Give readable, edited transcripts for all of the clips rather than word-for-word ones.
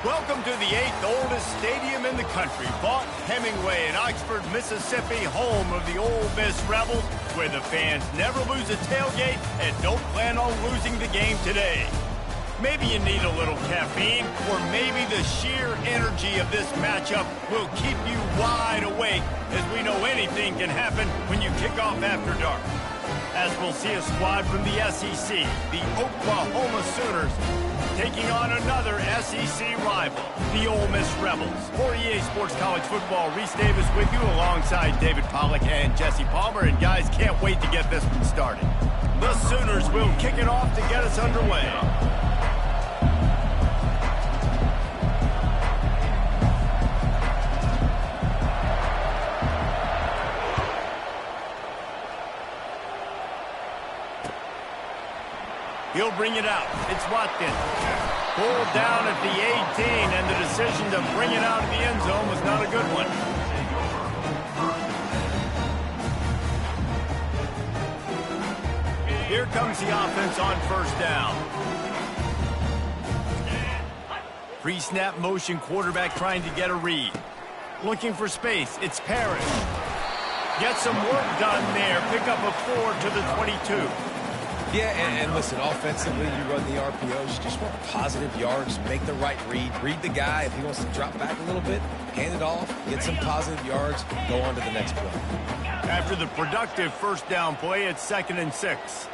Welcome to the 8th oldest stadium in the country, Vaught Hemingway in Oxford, Mississippi, home of the Ole Miss Rebels, where the fans never lose a tailgate and don't plan on losing the game today. Maybe you need a little caffeine, or maybe the sheer energy of this matchup will keep you wide awake, as we know anything can happen when you kick off after dark. As we'll see a squad from the SEC, the Oklahoma Sooners, taking on another SEC rival, the Ole Miss Rebels. For EA Sports College Football, Reese Davis with you alongside David Pollack and Jesse Palmer. And guys, can't wait to get this one started. The Sooners will kick it off to get us underway. He'll bring it out. It's Watkins. Pulled down at the 18, and the decision to bring it out of the end zone was not a good one. Here comes the offense on first down. Pre-snap motion, quarterback trying to get a read. Looking for space. It's Parrish. Get some work done there. Pick up a 4 to the 22. Yeah, and listen, offensively, you run the RPOs, you just want positive yards, make the right read the guy. If he wants to drop back a little bit, hand it off, get some positive yards, go on to the next play. After the productive first down play, it's 2nd and 6.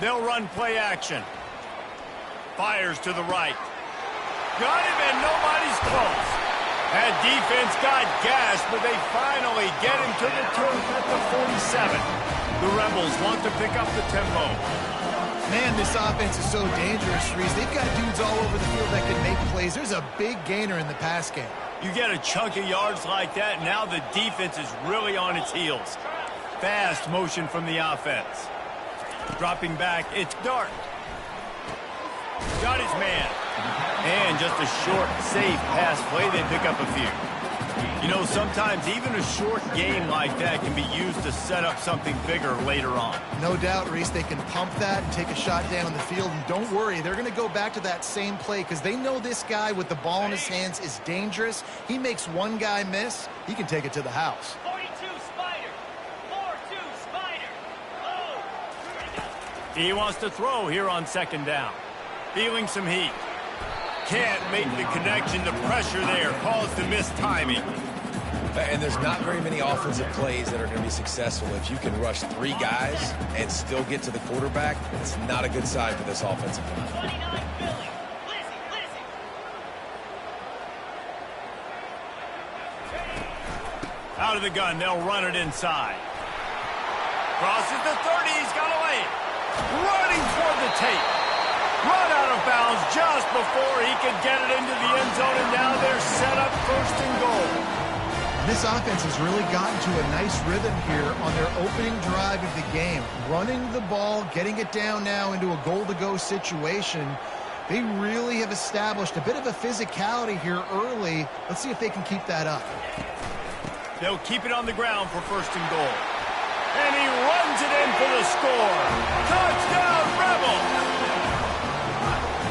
They'll run play action. Fires to the right. Got him, and nobody's close. That defense got gashed, but they finally get him to the turf at the 47. The Rebels want to pick up the tempo. Man, this offense is so dangerous, Reese. They've got dudes all over the field that can make plays. There's a big gainer in the pass game. You get a chunk of yards like that, now the defense is really on its heels. Fast motion from the offense. Dropping back, it's Dart. Got his man. And just a short, safe pass play, they pick up a few. You know, sometimes even a short game like that can be used to set up something bigger later on. No doubt, Reese, they can pump that and take a shot down the field. And don't worry, they're going to go back to that same play because they know this guy with the ball in his hands is dangerous. He makes one guy miss, he can take it to the house. 42 Spider. 4-2 Spider. Oh. He wants to throw here on 2nd down. Feeling some heat. Can't make the connection. The pressure there caused the mistiming. And there's not very many offensive plays that are going to be successful. If you can rush 3 guys and still get to the quarterback, it's not a good sign for this offensive line. 29 Billy. Lizzie. Out of the gun, they'll run it inside. Crosses the 30, he's got away. Running toward the tape. Run out of bounds just before he could get it into the end zone, and now they're set up 1st and goal. This offense has really gotten to a nice rhythm here on their opening drive of the game. Running the ball, getting it down now into a goal-to-go situation. They really have established a bit of a physicality here early. Let's see if they can keep that up. They'll keep it on the ground for 1st and goal. And he runs it in for the score. Touchdown, Rebels!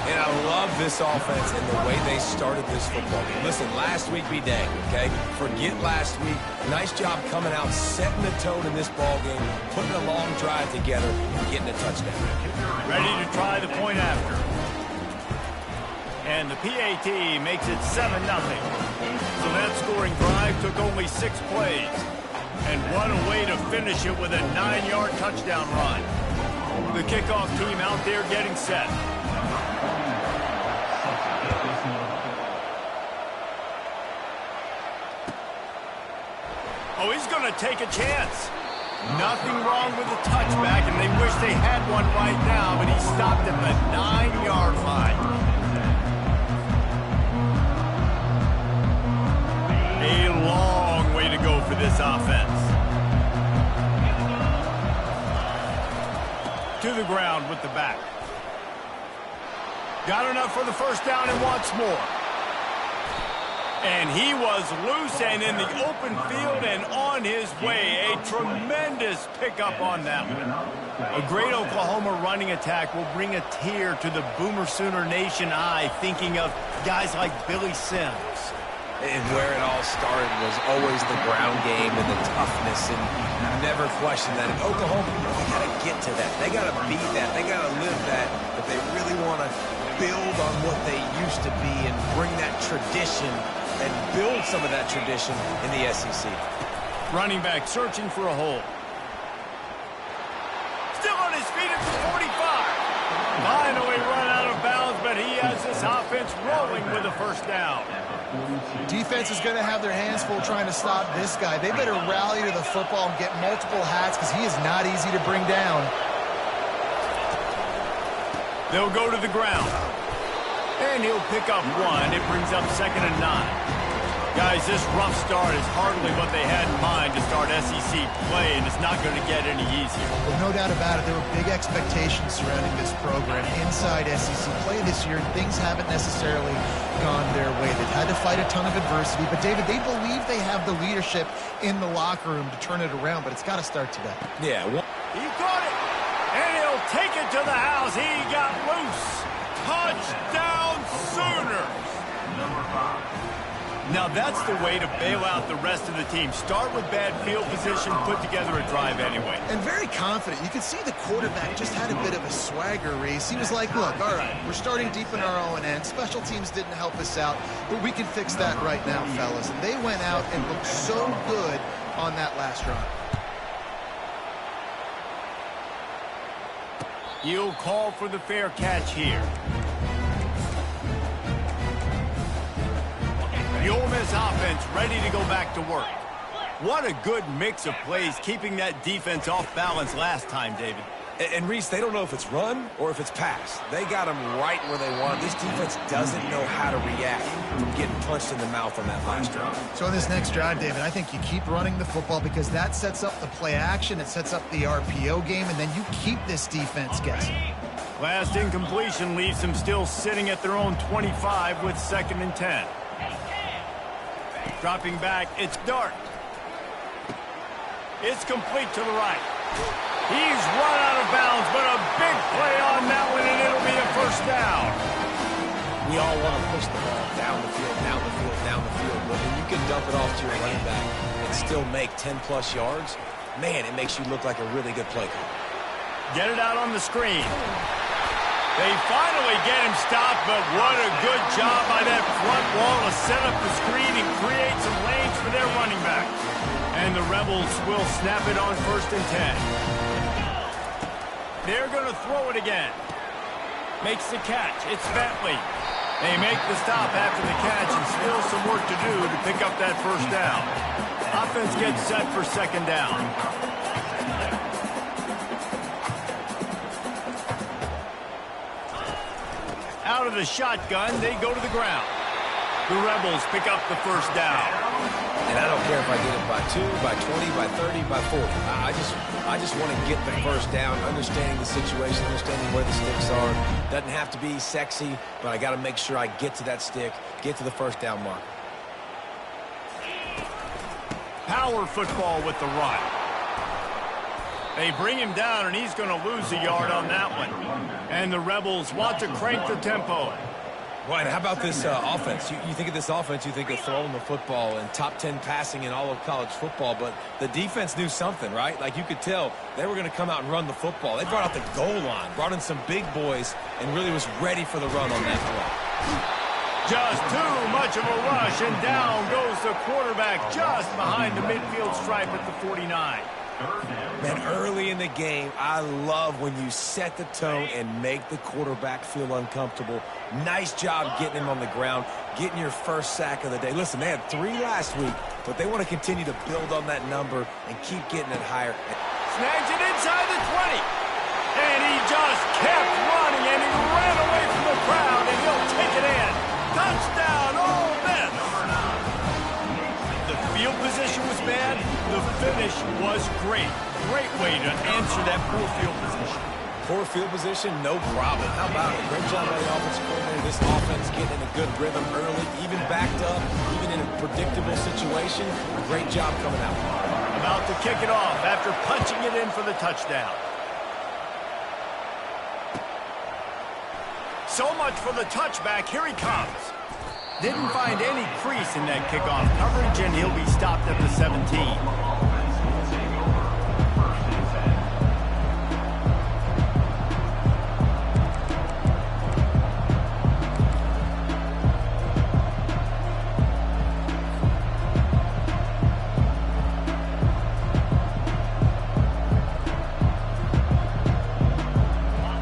And I love this offense and the way they started this football game. Listen, last week be dang, okay? Forget last week. Nice job coming out, setting the tone in this ball game, putting a long drive together, and getting a touchdown. Ready to try the point after. And the PAT makes it 7-0. So that scoring drive took only 6 plays. And what a way to finish it with a 9-yard touchdown run. The kickoff team out there getting set. Oh, he's going to take a chance. Nothing wrong with the touchback, and they wish they had one right now, but he stopped at the 9-yard line. A long way to go for this offense. To the ground with the back. Got enough for the 1st down and wants more. And he was loose and in the open field and on his way. A tremendous pickup on that one. A great Oklahoma running attack will bring a tear to the Boomer Sooner Nation eye, thinking of guys like Billy Sims. And where it all started was always the ground game and the toughness, and you never question that. In Oklahoma, they got to get to that. They got to be that. They got to live that if they really want to build on what they used to be and bring that tradition and build some of that tradition in the SEC. Running back searching for a hole. Still on his feet at the 45. Finally run out of bounds, but he has this offense rolling with a first down. Defense is going to have their hands full trying to stop this guy. They better rally to the football and get multiple hats because he is not easy to bring down. They'll go to the ground. And he'll pick up one. It brings up 2nd and 9. Guys, this rough start is hardly what they had in mind to start SEC play, and it's not going to get any easier. Well, no doubt about it. There were big expectations surrounding this program inside SEC play this year, and things haven't necessarily gone their way. They've had to fight a ton of adversity, but, David, they believe they have the leadership in the locker room to turn it around, but it's got to start today. Yeah. He caught it, and he'll take it to the house. He got loose. Touchdown Sooners. Number 5. Now that's the way to bail out the rest of the team. Start with bad field position, put together a drive anyway. And very confident. You could see the quarterback just had a bit of a swagger, Reese. He was like, look, all right, we're starting deep in our own end. Special teams didn't help us out, but we can fix that right now, fellas. And they went out and looked so good on that last drive. You'll call for the fair catch here. The Ole Miss offense ready to go back to work. What a good mix of plays, keeping that defense off balance last time, David. And Reese, they don't know if it's run or if it's pass. They got them right where they want. This defense doesn't know how to react from getting punched in the mouth on that last drive. So in this next drive, David, I think you keep running the football because that sets up the play action, it sets up the RPO game, and then you keep this defense guessing. Last incompletion leaves them still sitting at their own 25 with 2nd and 10. Dropping back, it's Dart. It's complete to the right. He's run out of bounds, but a big play on that one, and it'll be a first down. We all want to push the ball down the field, down the field, down the field. But when you can dump it off to your running back and still make 10-plus yards, man, it makes you look like a really good play caller. Get it out on the screen. They finally get him stopped, but what a good job by that front wall to set up the screen and create some lanes for their running back. And the Rebels will snap it on 1st and 10. They're going to throw it again. Makes the catch. It's Bentley. They make the stop after the catch and still some work to do to pick up that first down. Offense gets set for 2nd down. Out of the shotgun, they go to the ground. The Rebels pick up the first down. And I don't care if I get it by 2, by 20, by 30, by 40. I just want to get the first down, understanding the situation, understanding where the sticks are. Doesn't have to be sexy, but I got to make sure I get to that stick, get to the first down mark. Power football with the run. They bring him down, and he's going to lose a yard on that one. And the Rebels want to crank the tempo. Right, how about this offense? You think of this offense, you think of throwing the football and top 10 passing in all of college football, but the defense knew something, right? Like you could tell they were going to come out and run the football. They brought out the goal line, brought in some big boys, and really was ready for the run on that play. Just too much of a rush, and down goes the quarterback just behind the midfield stripe at the 49. Man, early in the game, I love when you set the tone and make the quarterback feel uncomfortable. Nice job getting him on the ground, getting your first sack of the day. Listen, they had 3 last week, but they want to continue to build on that number and keep getting it higher. Snags it inside the 20. And he just kept running, and he ran away from the crowd, and he'll take it in. Touchdown, Ole Miss. The field position was bad. The finish was great. Great way to answer that poor field position. Poor field position, no problem. How about it? Great job by the offensive coordinator. This offense getting in a good rhythm early, even backed up, even in a predictable situation. Great job coming out. About to kick it off after punching it in for the touchdown. So much for the touchback. Here he comes. Didn't find any crease in that kickoff coverage, and he'll be stopped at the 17.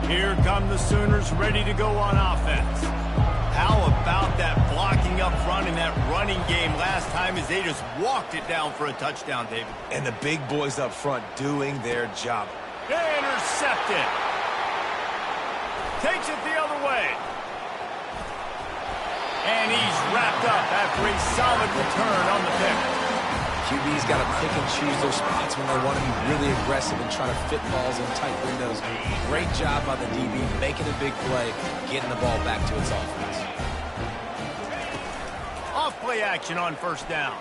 Here come the Sooners ready to go on offense. How about that blocking up front in that running game last time as they just walked it down for a touchdown, David? And the big boys up front doing their job. Intercepted. Takes it the other way. And he's wrapped up after a solid return on the pick. QB's got to pick and choose their spots when they want to be really aggressive and try to fit balls in tight windows. Great job by the DB making a big play, getting the ball back to its offense. Off play action on first down.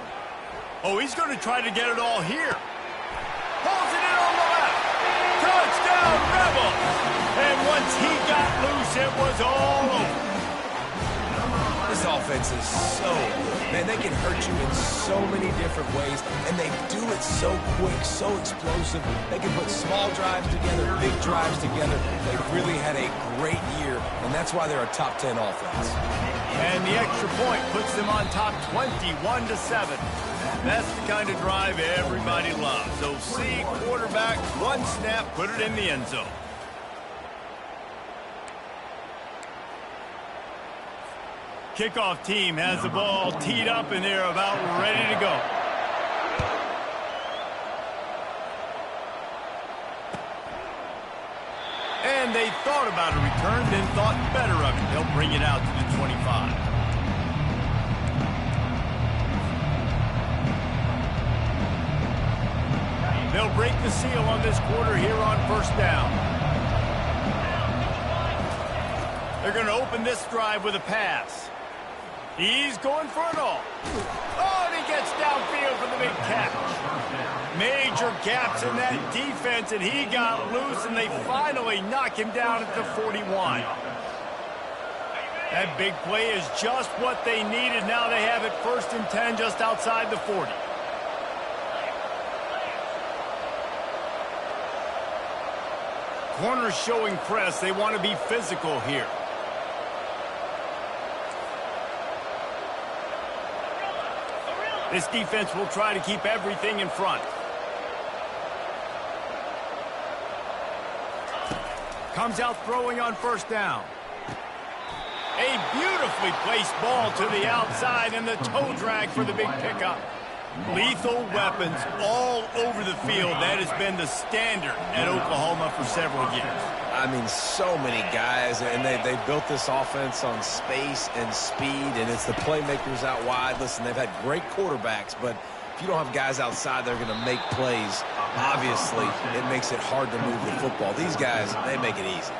Oh, he's going to try to get it all here. Pulls it in on the left. Touchdown, Rebels! And once he got loose, it was all over. This offense is so good. Man, they can hurt you in so many different ways, and they do it so quick, so explosive. They can put small drives together, big drives together. They've really had a great year, and that's why they're a top 10 offense. And the extra point puts them on top 21-7. That's the kind of drive everybody loves. So see, quarterback, one snap, put it in the end zone. Kickoff team has the ball teed up, and they're about ready to go. And they thought about a return, then thought better of it. They'll bring it out to the 25. They'll break the seal on this quarter here on first down. They're going to open this drive with a pass. He's going for it all. Oh, and he gets downfield for the big catch. Major gaps in that defense, and he got loose, and they finally knock him down at the 41. That big play is just what they needed. Now they have it 1st and 10 just outside the 40. Corners showing press. They want to be physical here. This defense will try to keep everything in front. Comes out throwing on first down. A beautifully placed ball to the outside, and the toe drag for the big pickup. Lethal weapons all over the field. That has been the standard at Oklahoma for several years. I mean, so many guys, and they built this offense on space and speed, and it's the playmakers out wide. Listen, they've had great quarterbacks, but if you don't have guys outside that are going to make plays, obviously it makes it hard to move the football. These guys, they make it easy.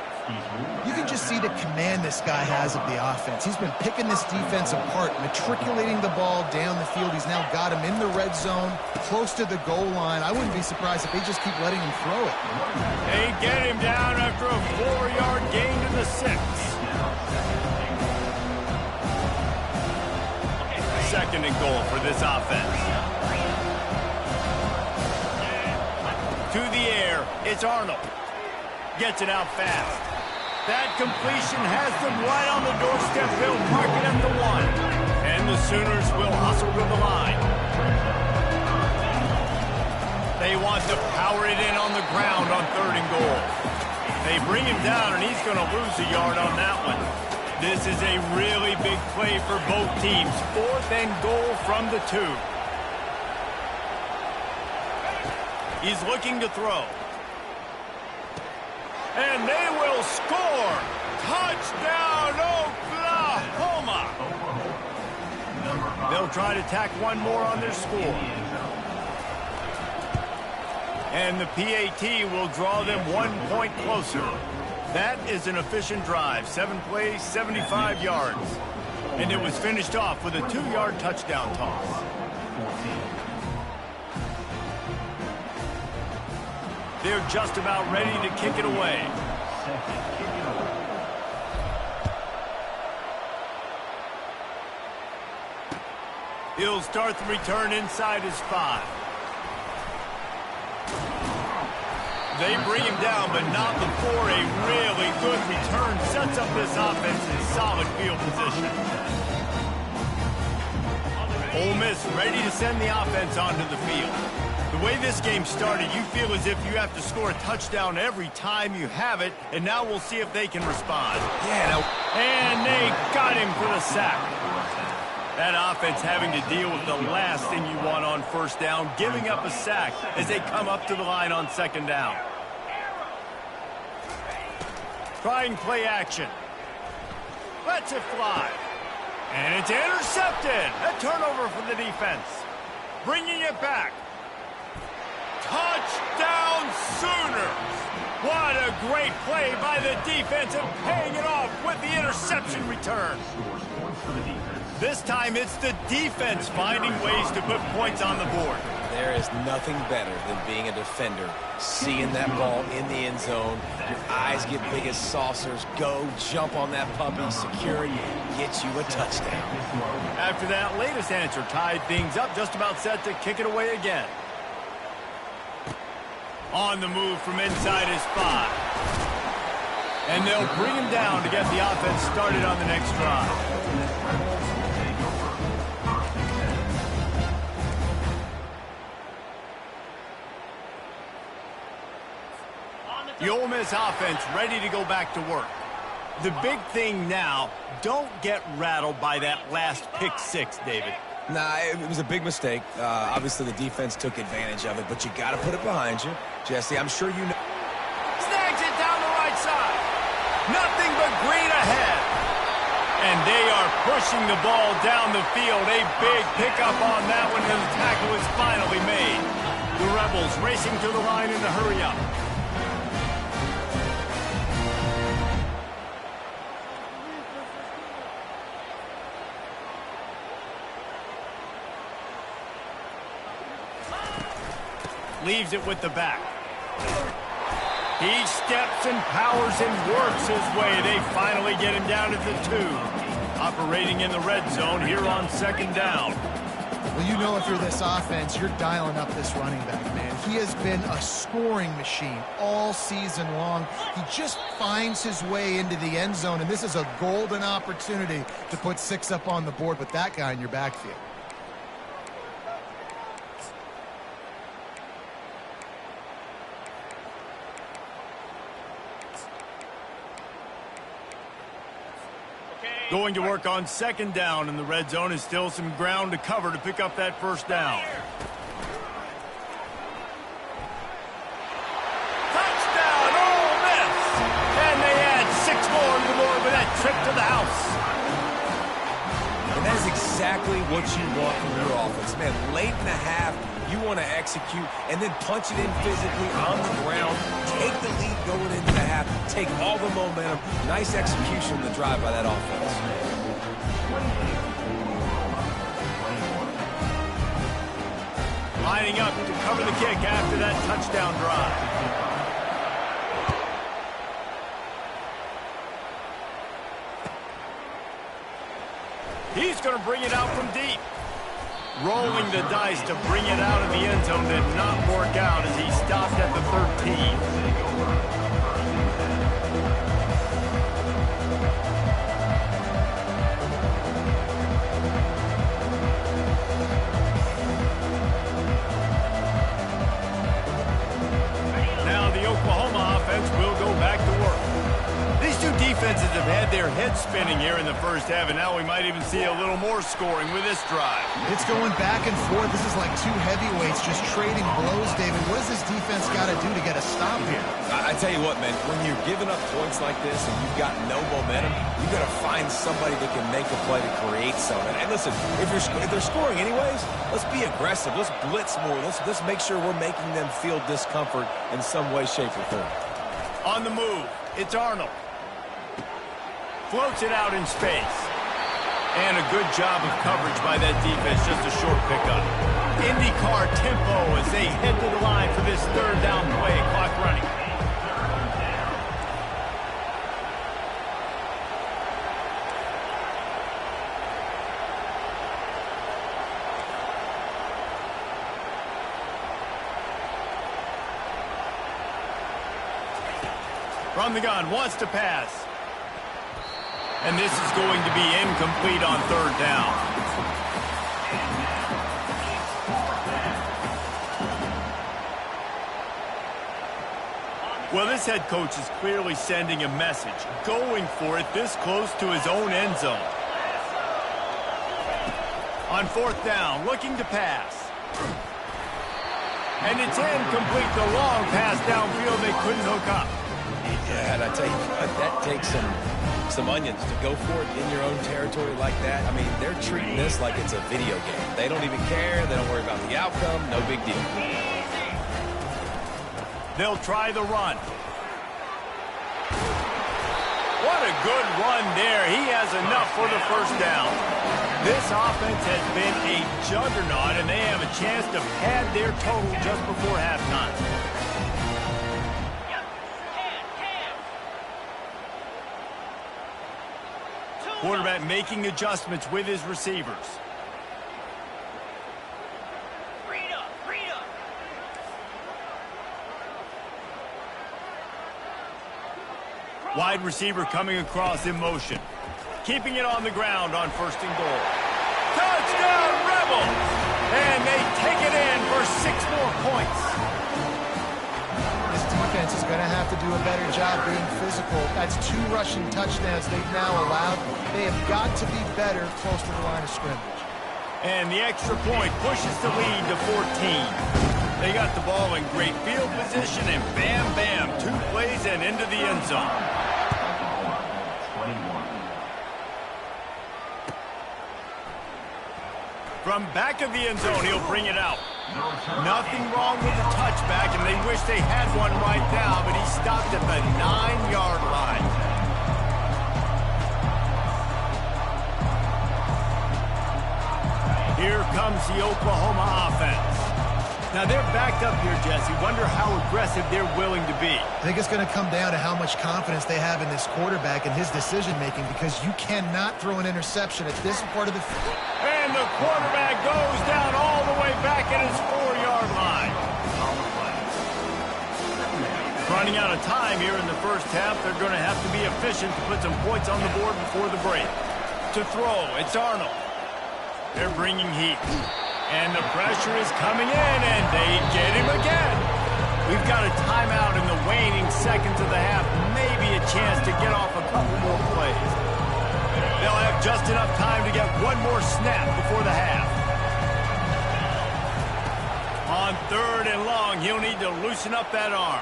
You can just see the command this guy has of the offense. He's been picking this defense apart, matriculating the ball down the field. He's now got him in the red zone, close to the goal line. I wouldn't be surprised if they just keep letting him throw it. They get him down after a 4-yard gain to the 6. 2nd and goal for this offense. To the air, it's Arnold. Gets it out fast. That completion has them right on the doorstep. They'll mark it at the 1. And the Sooners will hustle to the line. They want to power it in on the ground on 3rd and goal. They bring him down, and he's going to lose a yard on that one. This is a really big play for both teams. 4th and goal from the 2. He's looking to throw. And they will score. Touchdown, Oklahoma. They'll try to tack one more on their score. And the PAT will draw them 1 point closer. That is an efficient drive. 7 plays, 75 yards. And it was finished off with a 2-yard touchdown toss. They're just about ready to kick it away. He'll start the return inside his 5. They bring him down, but not before a really good return sets up this offense in solid field position. Ole Miss ready to send the offense onto the field. The way this game started, you feel as if you have to score a touchdown every time you have it, and now we'll see if they can respond. And they got him for the sack. That offense having to deal with the last thing you want on first down, giving up a sack as they come up to the line on second down. Trying play action. Lets it fly. And it's intercepted. A turnover for the defense. Bringing it back. Touchdown Sooners. What a great play by the defense and paying it off with the interception return. This time it's the defense finding ways to put points on the board. There is nothing better than being a defender, seeing that ball in the end zone. Your eyes get big as saucers. Go, jump on that puppy, secure it, get you a touchdown. After that latest answer tied things up, just about set to kick it away again. On the move from inside his 5. And they'll bring him down to get the offense started on the next drive. The Ole Miss offense ready to go back to work. The big thing now, don't get rattled by that last pick 6, David. Nah, it was a big mistake. Obviously, the defense took advantage of it, but you got to put it behind you. Jesse, I'm sure you know. Snags it down the right side. Nothing but green ahead. And they are pushing the ball down the field. A big pickup on that one, and the tackle is finally made. The Rebels racing to the line in a hurry up. Leaves it with the back. He steps and powers and works his way. They finally get him down at the 2. Operating in the red zone here on second down. Well, you know if you're this offense, you're dialing up this running back, man. He has been a scoring machine all season long. He just finds his way into the end zone, and this is a golden opportunity to put 6 up on the board with that guy in your backfield. Going to work on second down in the red zone is still some ground to cover to pick up that first down. Touchdown, Ole Miss! And they add 6 more to the board with that trip to the house. And that is exactly what you want from your offense. Man, late in the half, you want to execute and then punch it in physically on the ground. Take the lead going into the half. Take all the momentum. Nice execution of the drive by that offense. Lining up to cover the kick after that touchdown drive. He's going to bring it out from deep. Rolling the dice to bring it out of the end zone did not work out as he stopped at the 13. Now the Oklahoma offense will go back to work. These two defenses defenses have had their heads spinning here in the first half, and now we might even see a little more scoring with this drive. It's going back and forth. This is like two heavyweights just trading blows, David. What does this defense got to do to get a stop here? I tell you what, man, when you're giving up points like this and you've got no momentum, you've got to find somebody that can make a play to create something. And listen, if they're scoring anyways, let's be aggressive. Let's blitz more. Let's make sure we're making them feel discomfort in some way, shape, or form. On the move, it's Arnold. Floats it out in space. And a good job of coverage by that defense, just a short pickup. IndyCar tempo as they head to the line for this third down play. Clock running. From the gun, wants to pass. And this is going to be incomplete on third down. Well, this head coach is clearly sending a message, going for it this close to his own end zone. On fourth down, looking to pass. And it's incomplete, the long pass downfield they couldn't hook up. Yeah, and I tell you what, that takes some onions to go for it in your own territory like that. I mean, they're treating this like it's a video game. They don't even care. They don't worry about the outcome. No big deal. They'll try the run. What a good run there. He has enough for the first down. This offense has been a juggernaut, and they have a chance to pad their total just before halftime. Quarterback making adjustments with his receivers. Wide receiver coming across in motion. Keeping it on the ground on first and goal. Touchdown, Rebels! And they take it in for 6 more points. This defense is going to have to do a better job being physical. That's 2 rushing touchdowns they've now allowed. They have got to be better close to the line of scrimmage. And the extra point pushes the lead to 14. They got the ball in great field position, and bam, bam, 2 plays and into the end zone. From back of the end zone, he'll bring it out. Nothing wrong with the touchback, and they wish they had one right now, but he stopped at the 9-yard line. Here comes the Oklahoma offense. Now, they're backed up here, Jesse. Wonder how aggressive they're willing to be. I think it's going to come down to how much confidence they have in this quarterback and his decision-making, because you cannot throw an interception at this part of the field. And the quarterback goes down all the way back at his 4-yard line. Running out of time here in the first half. They're going to have to be efficient to put some points on the board before the break. To throw, it's Arnold. They're bringing heat. And the pressure is coming in, and they get him again. We've got a timeout in the waning seconds of the half. Maybe a chance to get off a couple more plays. They'll have just enough time to get one more snap before the half. On third and long, he'll need to loosen up that arm.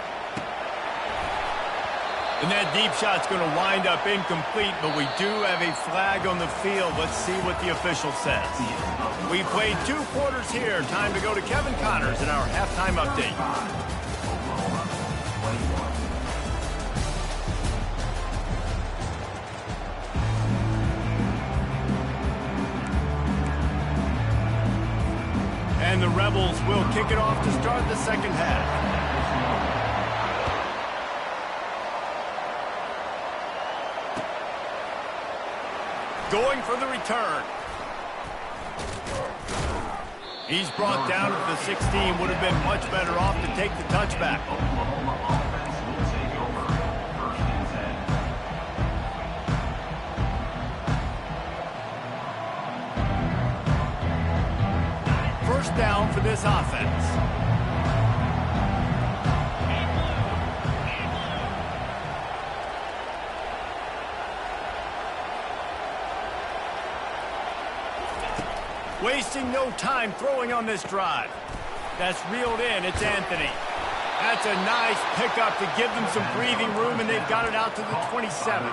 And that deep shot's going to wind up incomplete, but we do have a flag on the field. Let's see what the official says. We played 2 quarters here. Time to go to Kevin Connors in our halftime update. And the Rebels will kick it off to start the second half. Going for the return. He's brought down at the 16. Would have been much better off to take the touchback. First down for this offense. Wasting no time throwing on this drive. That's reeled in. It's Anthony. That's a nice pickup to give them some breathing room, and they've got it out to the 27.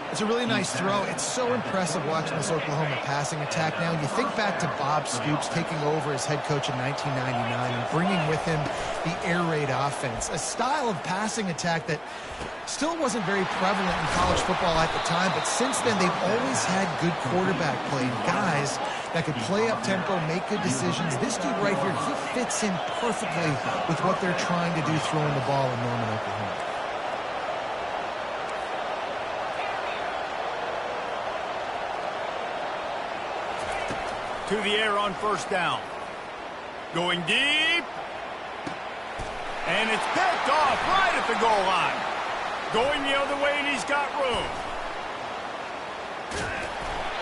It's a really nice throw. It's so impressive watching this Oklahoma passing attack now. You think back to Bob Stoops taking over as head coach in 1999 and bringing with him the air raid offense, a style of passing attack that still wasn't very prevalent in college football at the time, but since then they've always had good quarterback play, guys that could play up tempo, make good decisions. This dude right here, he fits in perfectly with what they're trying to do throwing the ball in Norman, Oklahoma. To the air on first down. Going deep. And it's picked off right at the goal line. Going the other way, and he's got room.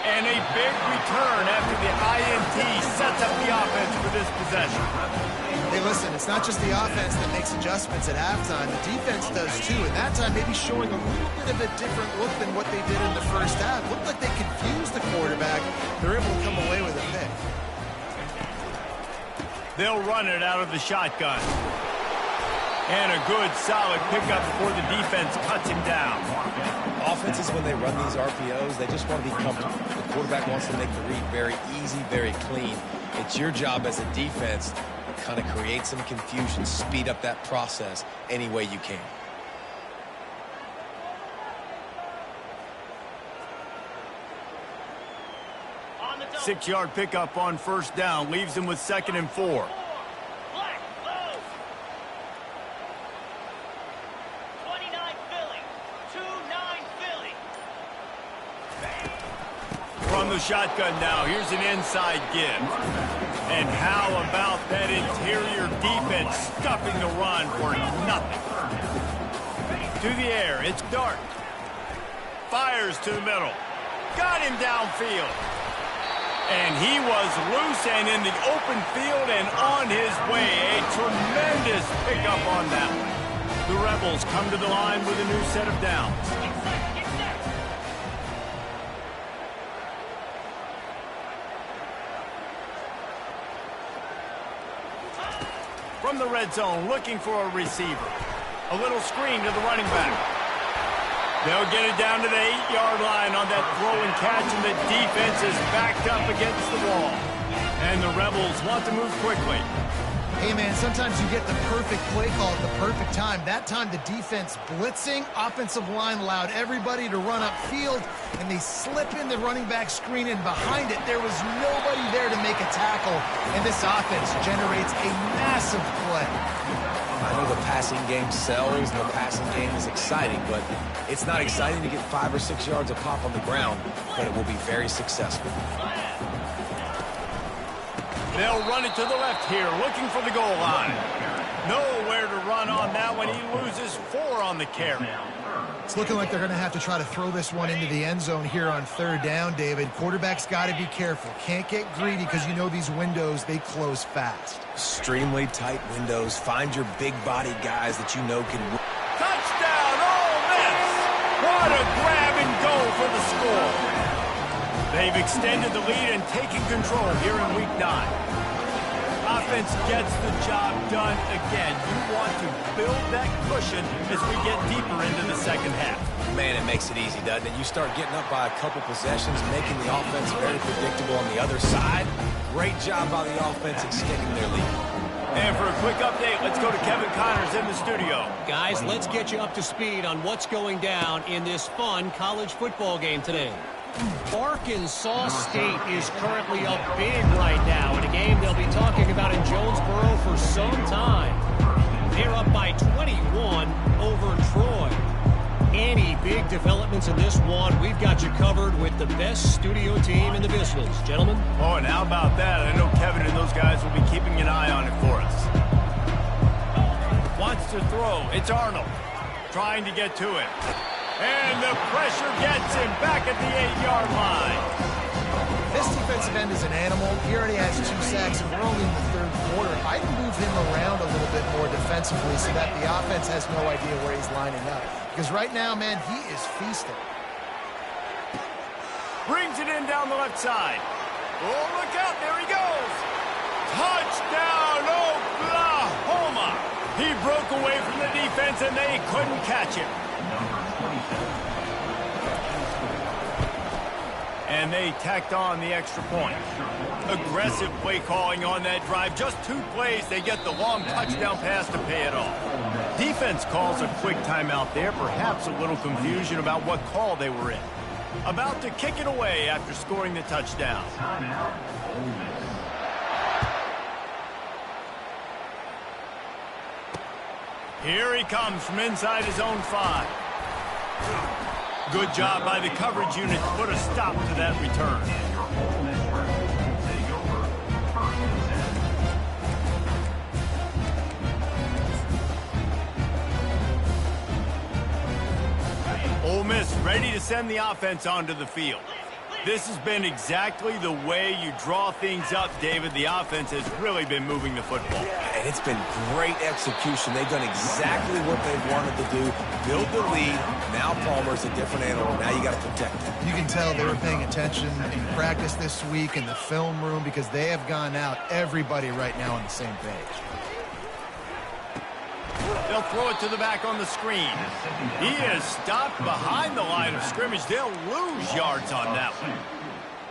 And a big return after the INT sets up the offense for this possession. Hey, listen, it's not just the offense that makes adjustments at halftime. The defense does too, and that time maybe showing a little bit of a different look than what they did in the first half. Looked like they confused the quarterback. They're able to come away with a pick. They'll run it out of the shotgun. And a good, solid pickup before the defense cuts him down. Offenses, when they run these RPOs, they just want to be comfortable. The quarterback wants to make the read very easy, very clean. It's your job as a defense to kind of create some confusion, speed up that process any way you can. On the 6-yard pickup on first down leaves them with 2nd and 4. From the shotgun now, here's an inside give. And how about that interior defense stuffing the run for nothing? To the air, it's Dart. Fires to the middle. Got him downfield. And he was loose and in the open field and on his way. A tremendous pickup on that one. The Rebels come to the line with a new set of downs. From the red zone, looking for a receiver. A little screen to the running back. They'll get it down to the 8-yard line on that throw and catch, and the defense is backed up against the wall. And the Rebels want to move quickly. Hey, man, sometimes you get the perfect play call at the perfect time. That time, the defense blitzing, offensive line allowed everybody to run upfield, and they slip in the running back screen, and behind it, there was nobody there to make a tackle, and this offense generates a massive play. I know the passing game sells, and the passing game is exciting, but it's not exciting to get 5 or 6 yards a pop on the ground, but it will be very successful. They'll run it to the left here, looking for the goal line. Nowhere to run on that one. He loses 4 on the carry. It's looking like they're going to have to try to throw this one into the end zone here on 3rd down, David. Quarterback's got to be careful. Can't get greedy because you know these windows, they close fast. Extremely tight windows. Find your big body guys that you know can win. Touchdown, Ole Miss! What a grab and go for the score. They've extended the lead and taken control here in Week 9. Offense gets the job done again. You want to build that cushion as we get deeper into the second half. Man, it makes it easy, doesn't it? You start getting up by a couple possessions, making the offense very predictable on the other side. Great job by the offense extending their lead. And for a quick update, let's go to Kevin Connors in the studio. Guys, let's get you up to speed on what's going down in this fun college football game today. Arkansas State is currently up big right now in a game they'll be talking about in Jonesboro for some time. They're up by 21 over Troy. Any big developments in this one, we've got you covered with the best studio team in the business. Gentlemen? Oh, and how about that? I know Kevin and those guys will be keeping an eye on it for us. Wants to throw. It's Arnold trying to get to it. And the pressure gets him back at the 8-yard line. This defensive end is an animal. He already has 2 sacks, and we're only in the 3rd quarter. I'd move him around a little bit more defensively so that the offense has no idea where he's lining up. Because right now, man, he is feasting. Brings it in down the left side. Oh, look out. There he goes. Touchdown, Oklahoma. He broke away from the defense, and they couldn't catch him. And they tacked on the extra point. Aggressive play calling on that drive. Just 2 plays, they get the long touchdown pass to pay it off. Defense calls a quick timeout there. Perhaps a little confusion about what call they were in. About to kick it away after scoring the touchdown. Here he comes from inside his own 5. Good job by the coverage unit to put a stop to that return. Ole Miss ready to send the offense onto the field. This has been exactly the way you draw things up, David. The offense has really been moving the football. And it's been great execution. They've done exactly what they wanted to do. Build the lead. Now Palmer's a different animal. Now you got to protect him. You can tell they were paying attention in practice this week in the film room because they have gone out, everybody right now on the same page. They'll throw it to the back on the screen. He is stopped behind the line of scrimmage. They'll lose yards on that one.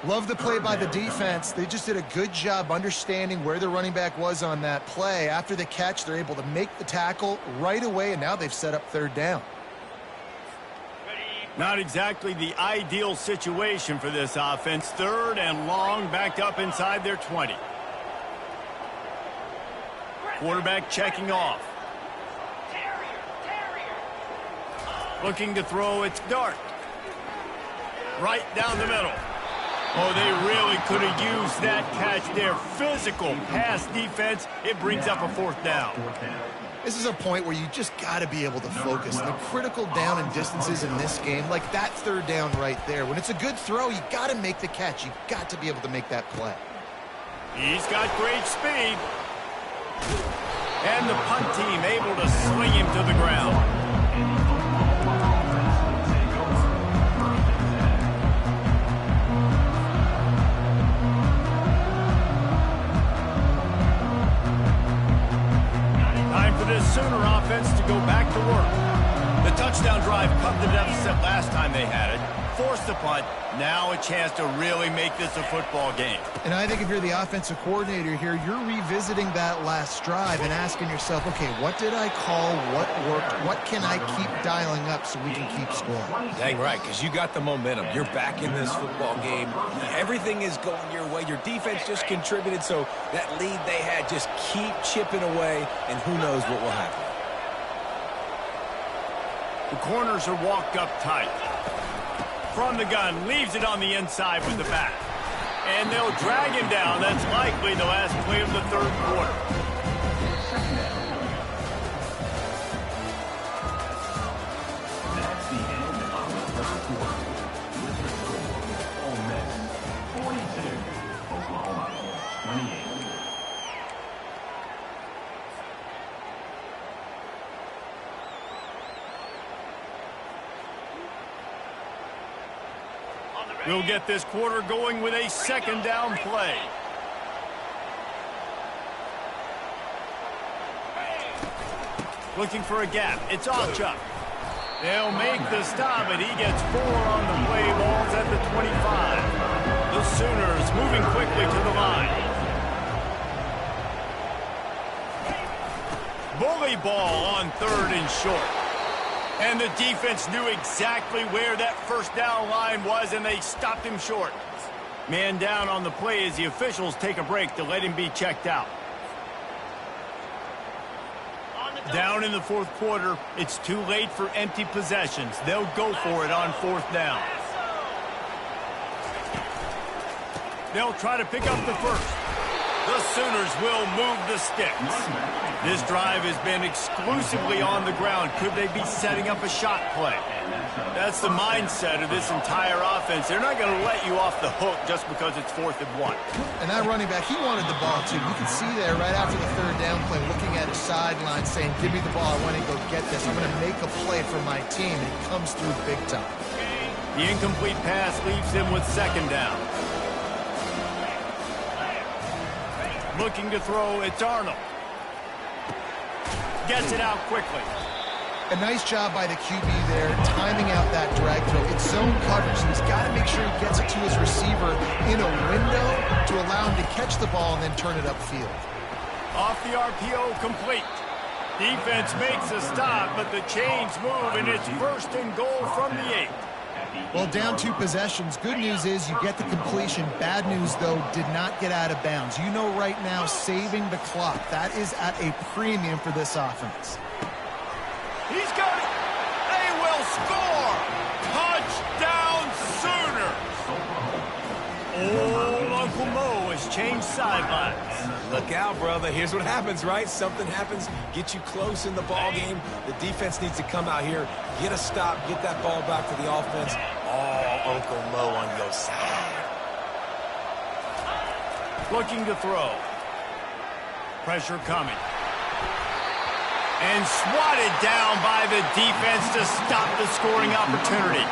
Love the play by the defense. They just did a good job understanding where the running back was on that play. After the catch, they're able to make the tackle right away, and now they've set up 3rd down. Not exactly the ideal situation for this offense. 3rd and long, backed up inside their 20. Quarterback checking off. Looking to throw, it's Dart. Right down the middle. Oh, they really could have used that catch there. Physical pass defense. It brings up a 4th down. This is a point where you just got to be able to focus. The critical down and distances in this game, like that 3rd down right there. When it's a good throw, you got to make the catch. You got to be able to make that play. He's got great speed. And the punt team able to sling him to the ground. This Sooner offense to go back to work. The touchdown drive cut the deficit last time they had it. Forced the punt. Now a chance to really make this a football game. And I think if you're the offensive coordinator here, you're revisiting that last drive and asking yourself, okay, what did I call? What worked? What can I keep dialing up so we can keep scoring? Dang right, because you got the momentum. You're back in this football game. Everything is going your way. Your defense just contributed, so that lead they had, just keep chipping away, and who knows what will happen. The corners are walked up tight. From the gun, leaves it on the inside with the back. And they'll drag him down. That's likely the last play of the 3rd quarter. That's the end of the 1st quarter. With the score, Ole Miss 42, Oklahoma 28. We'll get this quarter going with a 2nd down play. Looking for a gap. It's Ochuck. They'll make the stop, but he gets 4 on the play. Ball's at the 25. The Sooners moving quickly to the line. Bully ball on 3rd and short. And the defense knew exactly where that 1st down line was, and they stopped him short. Man down on the play as the officials take a break to let him be checked out. Down in the 4th quarter, it's too late for empty possessions. They'll go for it on 4th down. They'll try to pick up the 1st. The Sooners will move the sticks. This drive has been exclusively on the ground. Could they be setting up a shot play? That's the mindset of this entire offense. They're not going to let you off the hook just because it's 4th and 1. And that running back, he wanted the ball too. You can see there right after the 3rd down play, looking at his sideline saying, give me the ball, I want to go get this. I'm going to make a play for my team. And he comes through big time. The incomplete pass leaves him with 2nd down. Looking to throw, it's Arnold. Gets it out quickly. A nice job by the QB there, timing out that drag throw. It's zone coverage, so he's got to make sure he gets it to his receiver in a window to allow him to catch the ball and then turn it upfield. Off the RPO, complete. Defense makes a stop, but the chains move, and it's 1st and goal from the 8. Well, down 2 possessions. Good news is you get the completion. Bad news, though, did not get out of bounds. You know right now, saving the clock. That is at a premium for this offense. He's got it. They will score. Touchdown Sooners. Old Uncle Mo has changed sidelines. Look out, brother. Here's what happens, right? Something happens, get you close in the ball game. The defense needs to come out here, get a stop, get that ball back to the offense. Oh, Uncle Mo on your side. Looking to throw. Pressure coming. And swatted down by the defense to stop the scoring opportunity.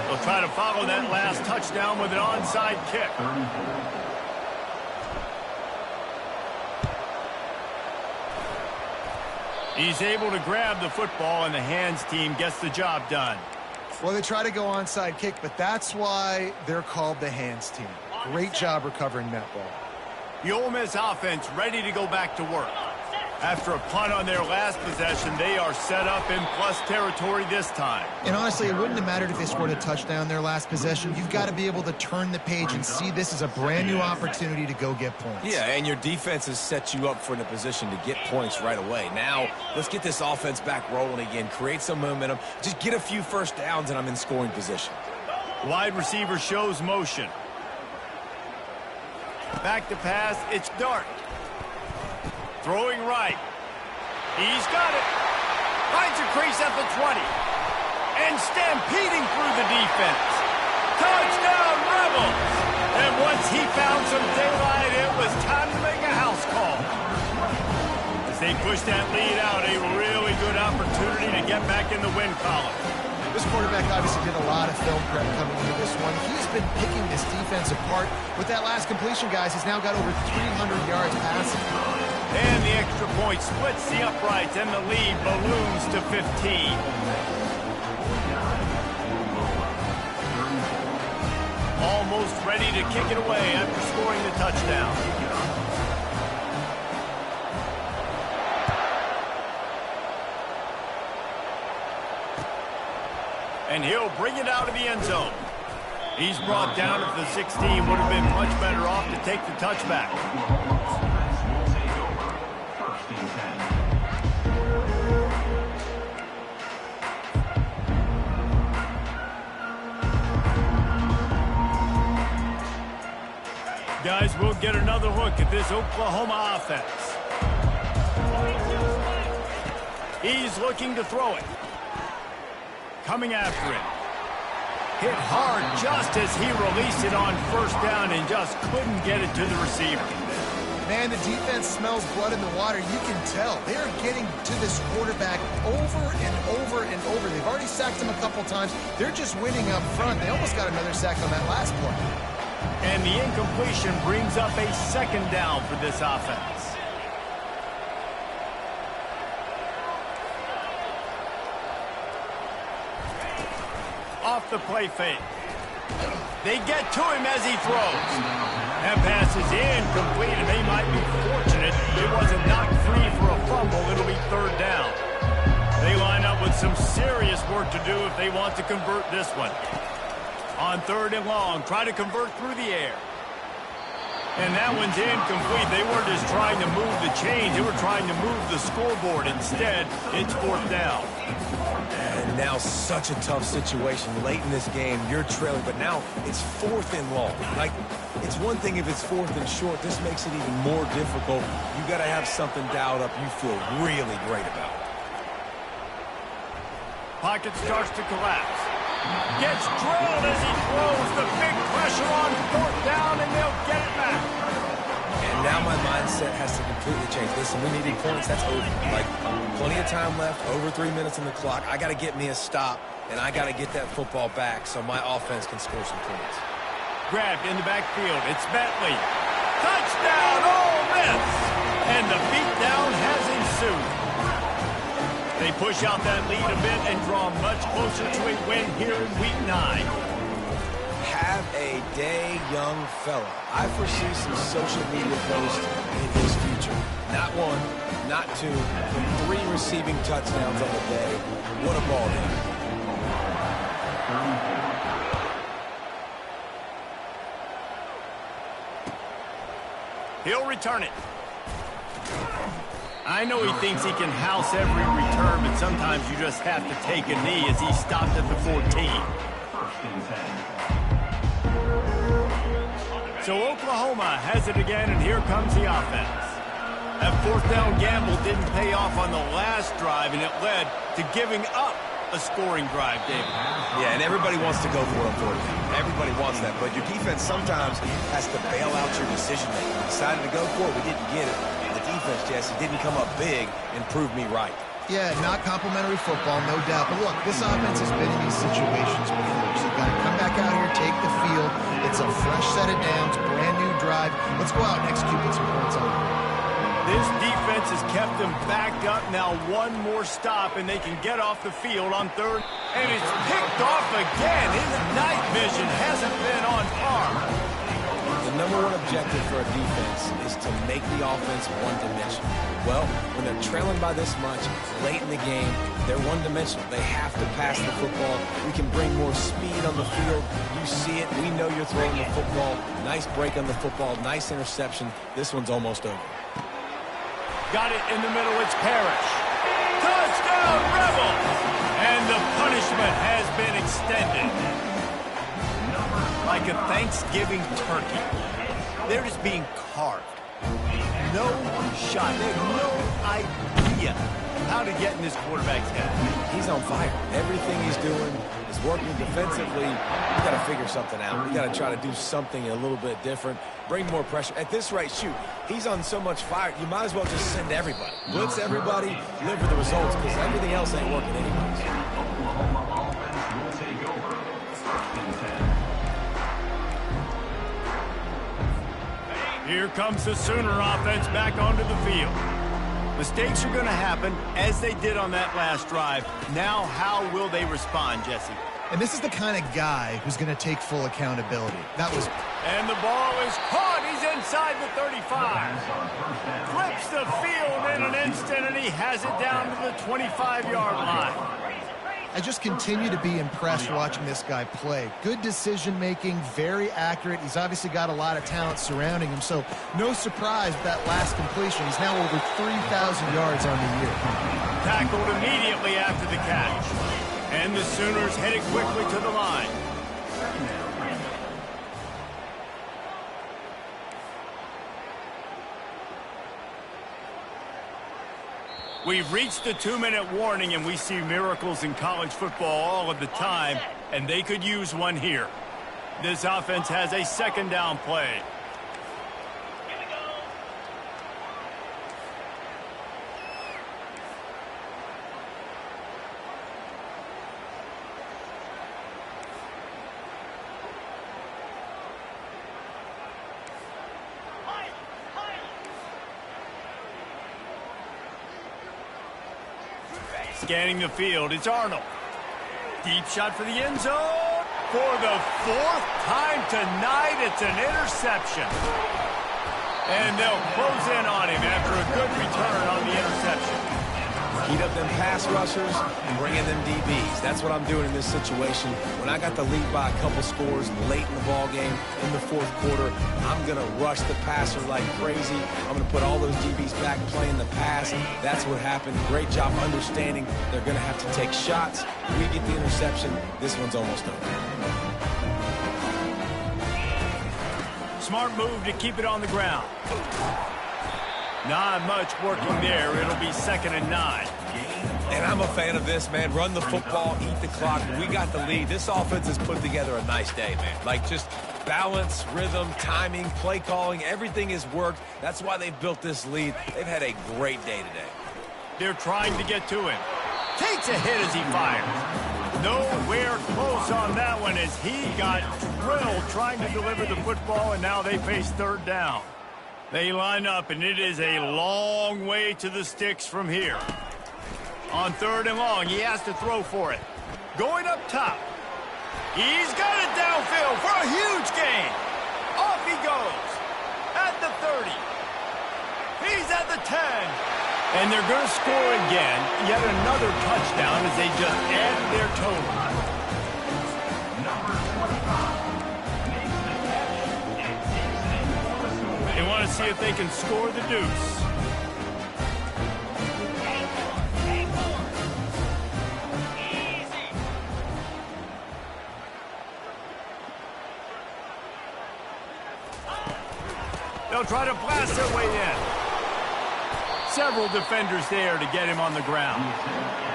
They'll try to follow that last touchdown with an onside kick. He's able to grab the football, and the hands team gets the job done. Well, they try to go onside kick, but that's why they're called the hands team. Great job recovering that ball. The Ole Miss offense ready to go back to work. After a punt on their last possession, they are set up in plus territory this time. And honestly, it wouldn't have mattered if they scored a touchdown their last possession. You've got to be able to turn the page and see this as a brand new opportunity to go get points. Yeah, and your defense has set you up for a position to get points right away. Now, let's get this offense back rolling again, create some momentum, just get a few first downs, and I'm in scoring position. Wide receiver shows motion. Back to pass, it's Dart. Throwing right. He's got it. Finds a crease at the 20. And stampeding through the defense. Touchdown, Rebels! And once he found some daylight, it was time to make a house call. As they push that lead out, a really good opportunity to get back in the win column. This quarterback obviously did a lot of film prep coming into this one. He's been picking this defense apart. With that last completion, guys, he's now got over 300 yards passing. And the extra point splits the uprights, and the lead balloons to 15. Almost ready to kick it away after scoring the touchdown. And he'll bring it out of the end zone. He's brought down at the 16. Would have been much better off to take the touchback. Guys, we'll get another look at this Oklahoma offense. He's looking to throw it. Coming after it. Hit hard just as he released it on first down and just couldn't get it to the receiver. Man, the defense smells blood in the water. You can tell. They're getting to this quarterback over and over and over. They've already sacked him a couple times. They're just winning up front. They almost got another sack on that last play. And the incompletion brings up a 2nd down for this offense. Off the play fake. They get to him as he throws. That pass is incomplete, and they might be fortunate it wasn't knocked free for a fumble. It'll be 3rd down. They line up with some serious work to do if they want to convert this one. On 3rd and long, try to convert through the air. And that one's incomplete. They weren't just trying to move the chains. They were trying to move the scoreboard. Instead, it's 4th down. And now such a tough situation. Late in this game, you're trailing, but now it's 4th and long. Like, it's one thing if it's 4th and short. This makes it even more difficult. You got to have something dialed up you feel really great about. Pocket starts to collapse. Gets drilled as he throws. The big pressure on 4th down, and they'll get it back. And now my mindset has to completely change. Listen, we needed points. That's over. Like, plenty of time left, over 3 minutes on the clock. I got to get me a stop, and I got to get that football back so my offense can score some points. Grabbed in the backfield. It's Bentley. Touchdown, Ole Miss! And the beatdown has ensued. They push out that lead a bit and draw much closer to a win here in Week 9. Have a day, young fella. I foresee some social media posts in his future. Not one, not two, but 3 receiving touchdowns on the day. What a ball game. He'll return it. I know he thinks he can house every return, but sometimes you just have to take a knee as he stopped at the 14. So Oklahoma has it again, and here comes the offense. That fourth down gamble didn't pay off on the last drive, and it led to giving up a scoring drive, David. Yeah, and everybody wants to go for it, unfortunately. Everybody wants that, but your defense sometimes has to bail out your decision-making. Decided to go for it, we didn't get it. The defense, Jesse, didn't come up big and prove me right. Yeah, not complimentary football, no doubt. But look, this offense has been in these situations before, so you've got to come back out here, take the field. It's a fresh set of downs, brand new drive. Let's go out and execute with some points on the board. This defense has kept them backed up. Now one more stop, and they can get off the field on third. And it's picked off again. His night vision hasn't been on par. The number 1 objective for a defense is to make the offense one-dimensional. Well, when they're trailing by this much, late in the game, they're one-dimensional. They have to pass the football. We can bring more speed on the field. You see it. We know you're throwing the football. Nice break on the football. Nice interception. This one's almost over. Got it in the middle. It's Parrish. Touchdown, Rebels! And the punishment has been extended. Like a Thanksgiving turkey. They're just being carved. No shot. They have no idea how to get in this quarterback's head. He's on fire. Everything he's doing is working defensively. We got to figure something out. We got to try to do something a little bit different. Bring more pressure. At this rate, shoot, he's on so much fire, you might as well just send everybody. Blitz everybody, live for the results, because everything else ain't working anyways. Oklahoma offense will take over. First and 10. Here comes the Sooner offense back onto the field. Mistakes are going to happen, as they did on that last drive. Now, how will they respond, Jesse? And this is the kind of guy who's going to take full accountability. That was... And the ball is caught. He's inside the 35. Flips the field in an instant, and he has it down to the 25-yard line. I just continue to be impressed watching this guy play. Good decision-making, very accurate. He's obviously got a lot of talent surrounding him, so no surprise with that last completion. He's now over 3,000 yards on the year. Tackled immediately after the catch. And the Sooners headed quickly to the line. We've reached the 2-minute warning, and we see miracles in college football all of the time, and they could use one here. This offense has a second down play. Here we go. Scanning the field, it's Arnold. Deep shot for the end zone. For the 4th time tonight, it's an interception. And they'll close in on him after a good return on the interception. Heat up them pass rushers and bring in them DBs. That's what I'm doing in this situation. When I got the lead by a couple scores late in the ball game in the 4th quarter, I'm going to rush the passer like crazy. I'm going to put all those DBs back playing the pass. That's what happened. Great job understanding they're going to have to take shots. We get the interception. This one's almost over. Smart move to keep it on the ground. Not much working there. It'll be 2nd and 9. And I'm a fan of this, man. Run the football, eat the clock. We got the lead. This offense has put together a nice day, man. Like, just balance, rhythm, timing, play calling, everything has worked. That's why they've built this lead. They've had a great day today. They're trying to get to him. Takes a hit as he fires. Nowhere close on that one as he got drilled trying to deliver the football, and now they face 3rd down. They line up, and it is a long way to the sticks from here. On 3rd and long, he has to throw for it. Going up top. He's got it downfield for a huge gain. Off he goes. At the 30. He's at the 10. And they're going to score again. Yet another touchdown as they just added their total. They want to see if they can score the deuce. They'll try to blast their way in. Several defenders there to get him on the ground.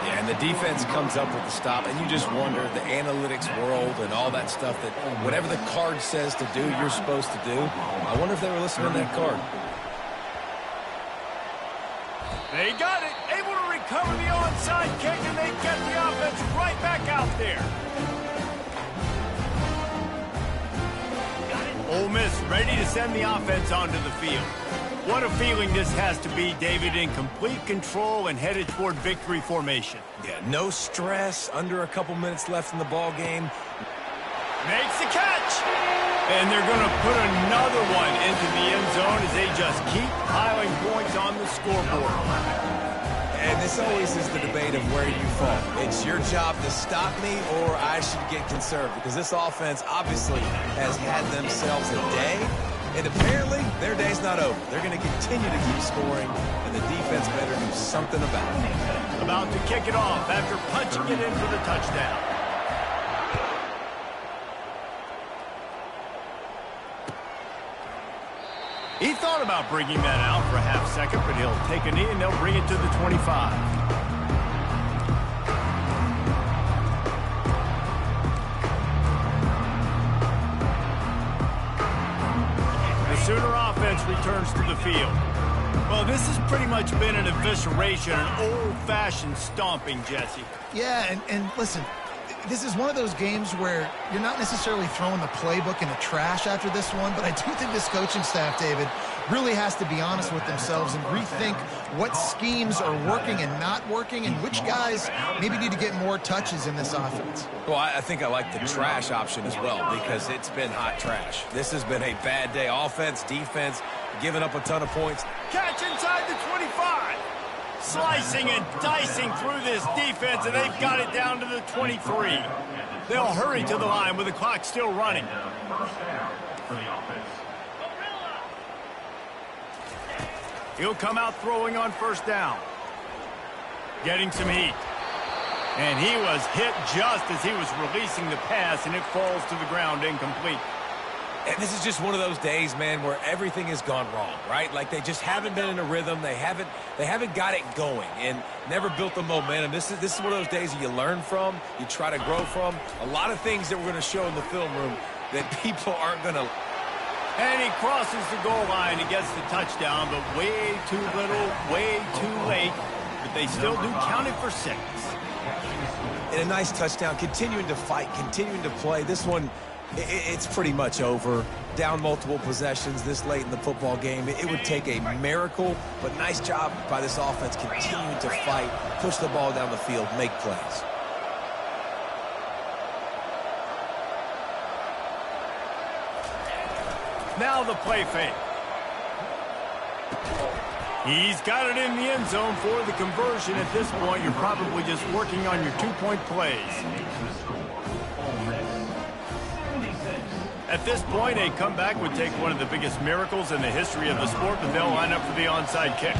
Yeah, and the defense comes up with the stop, and you just wonder, the analytics world and all that stuff, that whatever the card says to do, you're supposed to do. I wonder if they were listening to that card. They got it. Able to recover the onside kick, and they get the offense right back out there. Ole Miss ready to send the offense onto the field. What a feeling this has to be, David, in complete control and headed toward victory formation. Yeah, no stress, under a couple minutes left in the ball game. Makes the catch! And they're going to put another one into the end zone as they just keep piling points on the scoreboard. And this always is the debate of where you fall. It's your job to stop me, or I should get conserved, because this offense obviously has had themselves a day, and apparently their day's not over. They're going to continue to keep scoring, and the defense better do something about it. About to kick it off after punching it in for the touchdown. He thought about bringing that out for a half second, but he'll take a knee and they'll bring it to the 25. The Sooner offense returns to the field. Well, this has pretty much been an evisceration, an old-fashioned stomping, Jesse. Yeah, and listen, this is one of those games where you're not necessarily throwing the playbook in the trash after this one, but I do think this coaching staff, David, really has to be honest with themselves and rethink what schemes are working and not working, and which guys maybe need to get more touches in this offense. Well, I think I like the trash option as well, because it's been hot trash. This has been a bad day. Offense, defense, giving up a ton of points. Catch inside the 25. Slicing and dicing through this defense, and they've got it down to the 23. They'll hurry to the line with the clock still running. He'll come out throwing on first down. Getting some heat. And he was hit just as he was releasing the pass, and it falls to the ground incomplete. And this is just one of those days, man, where everything has gone wrong, right? Like they just haven't been in a rhythm. They haven't got it going and never built the momentum. This is one of those days that you learn from, you try to grow from. A lot of things that we're going to show in the film room that people aren't going to. And he crosses the goal line and gets the touchdown, but way too little, way too late. But they still do count it for 6. And a nice touchdown, continuing to fight, continuing to play. This one, it's pretty much over. Down multiple possessions this late in the football game. It would take a miracle, but nice job by this offense continuing to fight, push the ball down the field, make plays. Now the play fake. He's got it in the end zone for the conversion. At this point, you're probably just working on your 2-point plays. At this point, a comeback would take one of the biggest miracles in the history of the sport, but they'll line up for the onside kick.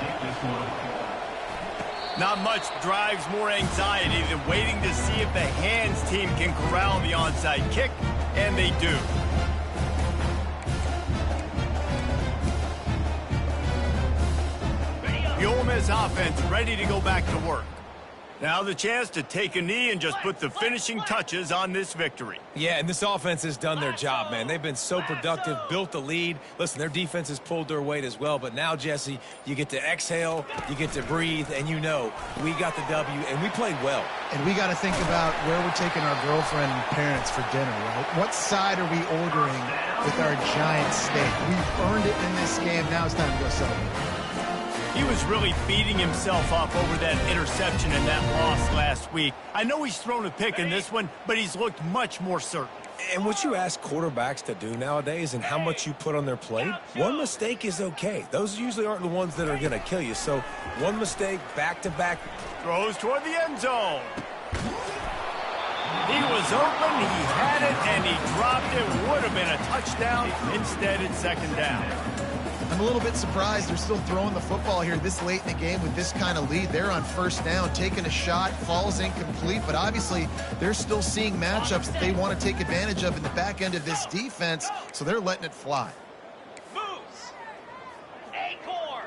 Not much drives more anxiety than waiting to see if the hands team can corral the onside kick, and they do. The Ole Miss offense ready to go back to work. Now the chance to take a knee and just put the finishing touches on this victory. Yeah, and this offense has done their job, man. They've been so productive, built the lead. Listen, their defense has pulled their weight as well. But now, Jesse, you get to exhale, you get to breathe, and you know we got the W, and we played well. And we got to think about where we're taking our girlfriend and parents for dinner, right? What side are we ordering with our giant steak? We've earned it in this game. Now it's time to go celebrate. He was really beating himself up over that interception and that loss last week. I know he's thrown a pick in this one, but he's looked much more certain. And what you ask quarterbacks to do nowadays and how much you put on their plate, one mistake is okay. Those usually aren't the ones that are going to kill you. So one mistake, back-to-back. Throws toward the end zone. He was open, he had it, and he dropped it. Would have been a touchdown. Instead, it's second down. I'm a little bit surprised they're still throwing the football here this late in the game with this kind of lead. They're on first down, taking a shot, falls incomplete, but obviously they're still seeing matchups that they want to take advantage of in the back end of this defense, so they're letting it fly. Moose. Acorn.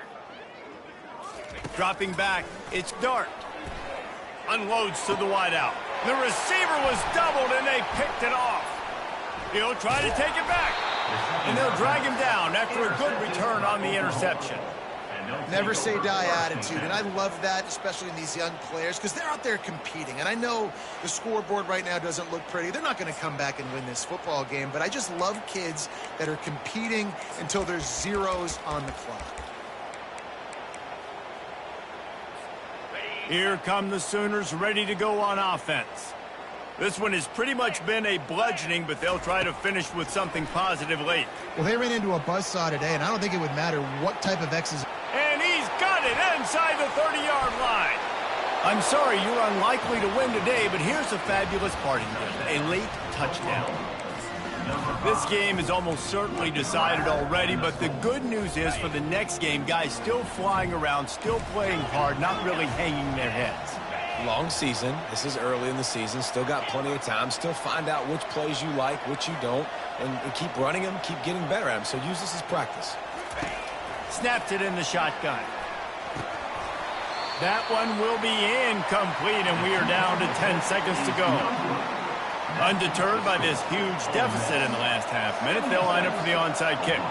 Dropping back, it's Dart. Unloads to the wideout. The receiver was doubled, and they picked it off. He'll try to take it back. And they'll drag him down after a good return on the interception. Never say die attitude, and I love that, especially in these young players, because they're out there competing. And I know the scoreboard right now doesn't look pretty. They're not going to come back and win this football game, but I just love kids that are competing until there's zeros on the clock. Here come the Sooners ready to go on offense. This one has pretty much been a bludgeoning, but they'll try to finish with something positive late. Well, they ran into a buzzsaw today, and I don't think it would matter what type of X's. And he's got it inside the 30-yard line. I'm sorry you're unlikely to win today, but here's a fabulous parting gift, a late touchdown. This game is almost certainly decided already, but the good news is for the next game, guys still flying around, still playing hard, not really hanging their heads. Long season. This is early in the season. Still got plenty of time. Still find out which plays you like, which you don't, and keep running them, keep getting better at them. So use this as practice. Snapped it in the shotgun. That one will be incomplete, and we are down to 10 seconds to go. Undeterred by this huge deficit in the last half minute, they'll line up for the onside kick.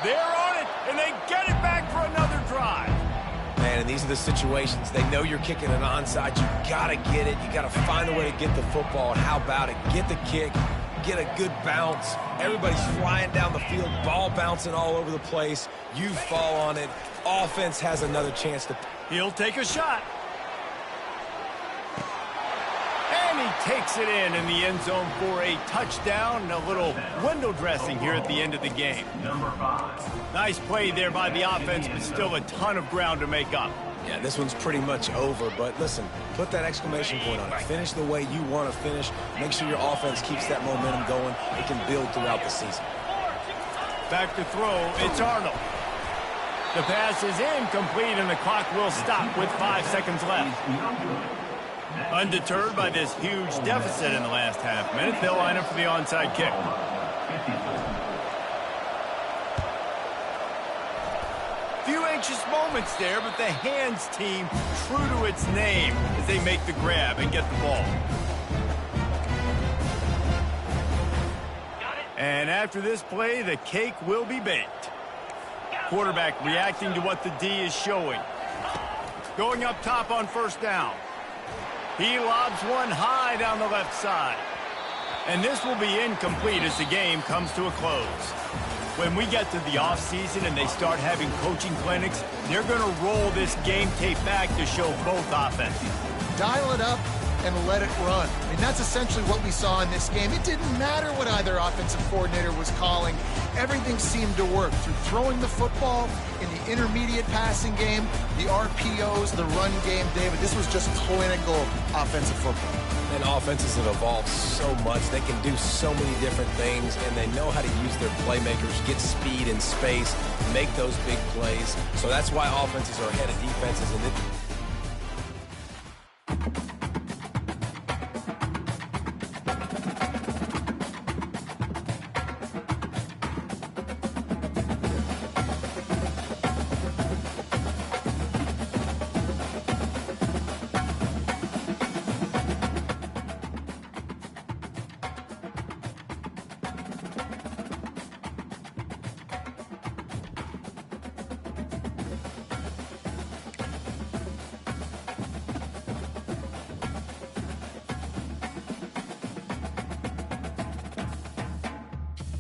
They're on it, and they get it back for another drive. Man, and these are the situations. They know you're kicking an onside. You got to get it. You got to find a way to get the football. And how about it? Get the kick. Get a good bounce. Everybody's flying down the field. Ball bouncing all over the place. You fall on it. Offense has another chance to... He'll take a shot. And he takes it in the end zone for a touchdown and a little window dressing here at the end of the game. Number 5. Nice play there by the offense, but still a ton of ground to make up. Yeah, this one's pretty much over, but listen, put that exclamation point on it. Finish the way you want to finish. Make sure your offense keeps that momentum going. It can build throughout the season. Back to throw, it's Arnold. The pass is incomplete, and the clock will stop with 5 seconds left. Undeterred by this huge deficit in the last half minute, they'll line up for the onside kick. Few anxious moments there, but the hands team true to its name as they make the grab and get the ball. And after this play, the cake will be baked. Quarterback reacting to what the D is showing. Going up top on first down. He lobs one high down the left side. And this will be incomplete as the game comes to a close. When we get to the offseason and they start having coaching clinics, they're going to roll this game tape back to show both offenses. Dial it up and let it run. I mean, that's essentially what we saw in this game. It didn't matter what either offensive coordinator was calling. Everything seemed to work through throwing the football, in the intermediate passing game, the RPOs, the run game. David, this was just clinical offensive football. And offenses have evolved so much. They can do so many different things, and they know how to use their playmakers, get speed and space, make those big plays. So that's why offenses are ahead of defenses. And